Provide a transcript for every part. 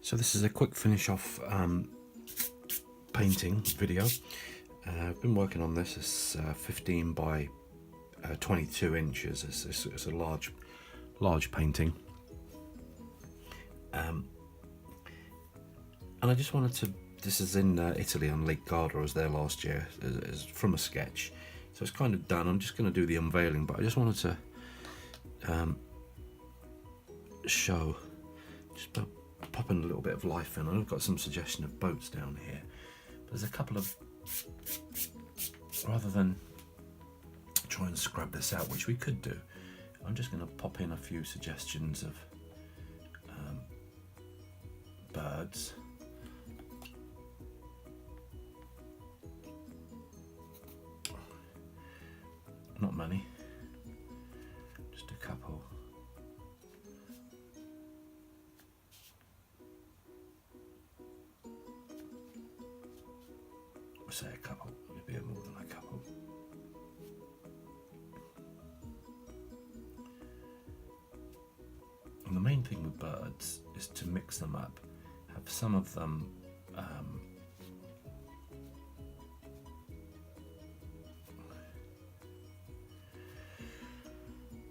So this is a quick finish off painting video. I've been working on this. It's 15 by 22 inches. It's a large painting. And I just wanted to, this is in Italy on Lake Garda. I was there last year. It's from a sketch. So it's kind of done. I'm just going to do the unveiling, but I just wanted to show, just pop in a little bit of life in. I've got some suggestion of boats down here. But there's a couple of, rather than try and scrub this out, which we could do, I'm just going to pop in a few suggestions of birds. Not many, just a couple. I'll say a couple, maybe more than a couple. And the main thing with birds is to mix them up. Have some of them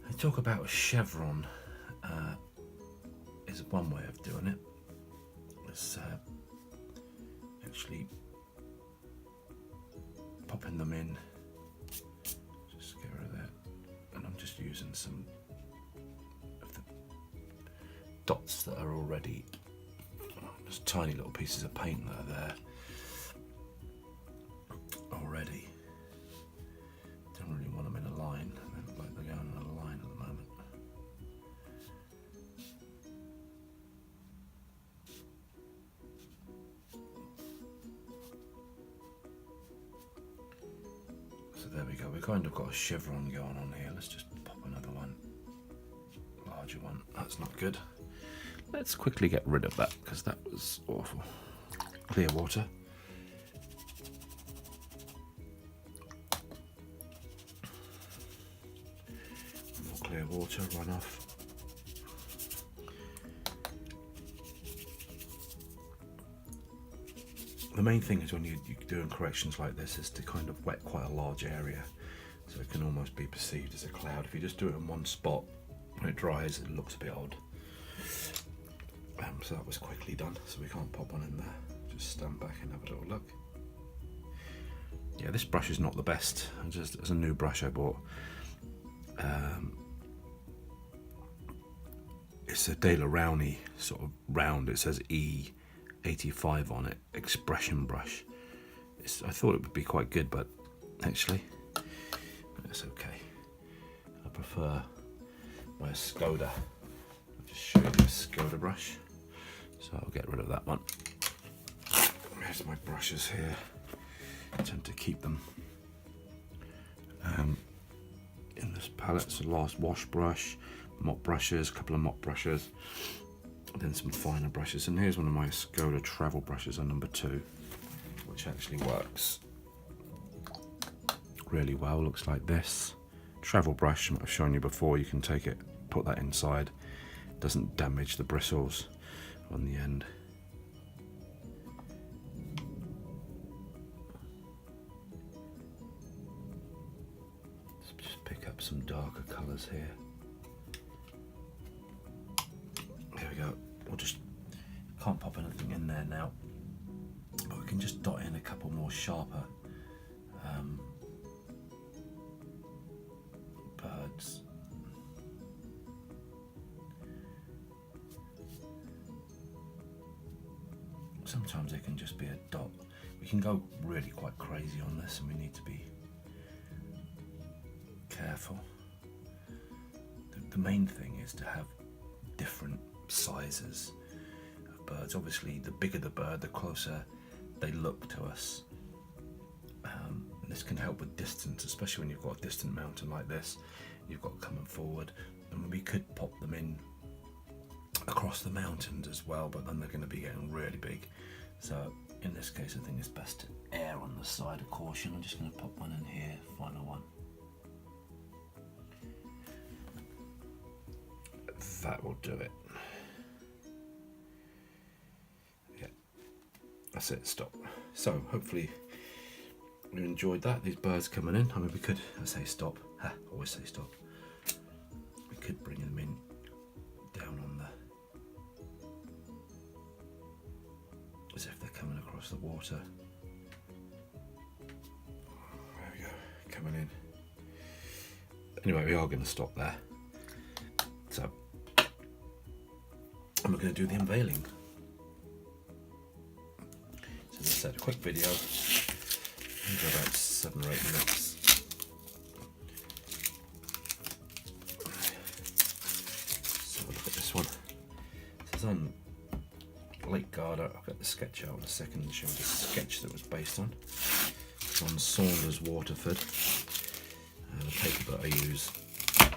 they talk about a chevron is one way of doing it. It's actually popping them in. Just get rid of that. And I'm just using some of the dots that are already, just tiny little pieces of paint that are there already. Don't really want them in a line. They look like they're going in a line at the moment. So there we go. We've kind of got a chevron going on here. Let's just pop another one, larger one. That's not good. Let's quickly get rid of that because that was awful. Clear water. More clear water, run off. The main thing is when you're doing corrections like this is to kind of wet quite a large area so it can almost be perceived as a cloud. If you just do it in one spot, when it dries it looks a bit odd. So that was quickly done, so we can't pop one in there. Just stand back and have a little look. Yeah, this brush is not the best. It's a new brush I bought. It's a De La Rowney sort of round. It says E85 on it, expression brush. I thought it would be quite good, but actually, it's okay. I prefer my Skoda. I'll just show you this Skoda brush. So I'll get rid of that one. There's my brushes here. I tend to keep them in this palette. It's the last wash brush, mop brushes, a couple of mop brushes, then some finer brushes. And here's one of my Skoda travel brushes, a number 2, which actually works really well. Looks like this. Travel brush, I've shown you before. You can take it, put that inside. It doesn't damage the bristles on the end. Let's just pick up some darker colours here. There we go. We'll just, can't pop anything in there now, but we can just dot in a couple more sharper birds. Sometimes it can just be a dot. We can go really quite crazy on this and we need to be careful. The main thing is to have different sizes of birds. Obviously the bigger the bird, the closer they look to us. And this can help with distance, especially when you've got a distant mountain like this. You've got coming forward, and we could pop them in across the mountains as well, but then they're going to be getting really big. So in this case I think it's best to err on the side of caution. I'm just going to pop one in here, final one. That will do it. that's it, stop. So hopefully you enjoyed that, these birds coming in. I mean, we could, I say stop, always say stop. We could bring them in down on the, as if they're coming across the water. There we go, coming in. Anyway, we are going to stop there. So, and we're going to do the unveiling. So as I said, a quick video, maybe about 7 or 8 minutes. Let's have a look at this one. This is on Lake Garda. I'll get the sketch out in a second and show the sketch that was based on. It's on Saunders Waterford. The paper that I use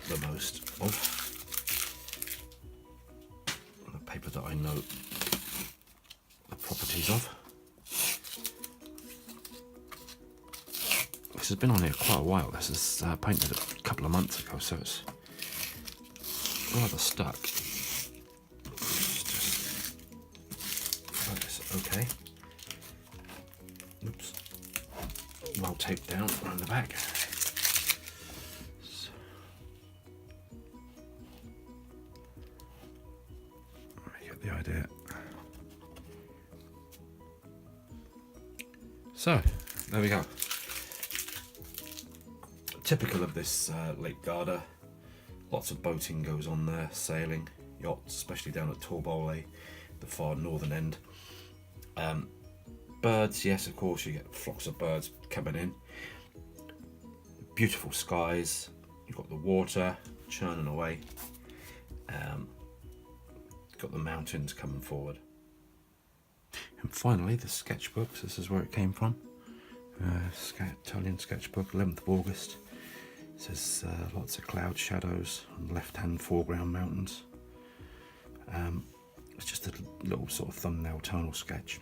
the most of. The paper that I know the properties of. This has been on here quite a while. This is painted a couple of months ago, so it's rather stuck. Okay. Oops. Well taped down around the back. The idea. So there we go. Typical of this Lake Garda. Lots of boating goes on there, sailing, yachts, especially down at Torbole, the far northern end. Birds, yes, of course, you get flocks of birds coming in. Beautiful skies. You've got the water churning away. Got the mountains coming forward. And finally the sketchbooks, this is where it came from. Italian sketchbook, 11th of August. It says lots of cloud shadows on the left hand foreground mountains. It's just a little sort of thumbnail tonal sketch.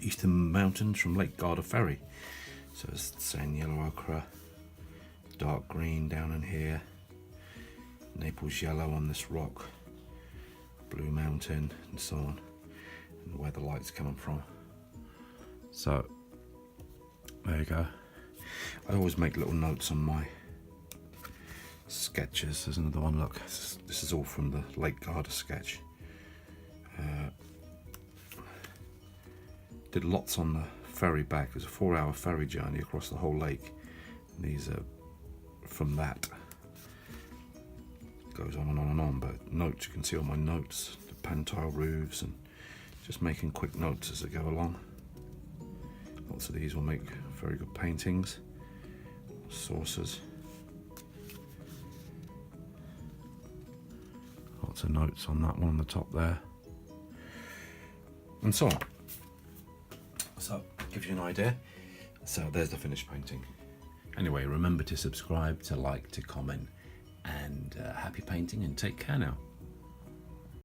Eastern mountains from Lake Garda Ferry. So it's saying yellow ochre, dark green down in here, Naples yellow on this rock, blue mountain, and so on, and where the light's coming from. So there you go. I always make little notes on my sketches. There's another one, look, this is all from the Lake Garda sketch. Did lots on the ferry back. It was a 4-hour ferry journey across the whole lake. And these are from that. Goes on and on and on, but notes, you can see all my notes, the pantile roofs, and just making quick notes as I go along. Lots of these will make very good paintings. Sources. Lots of notes on that one on the top there. And so on. So, gives you an idea. So there's the finished painting. Anyway, remember to subscribe, to like, to comment, and happy painting, and take care now.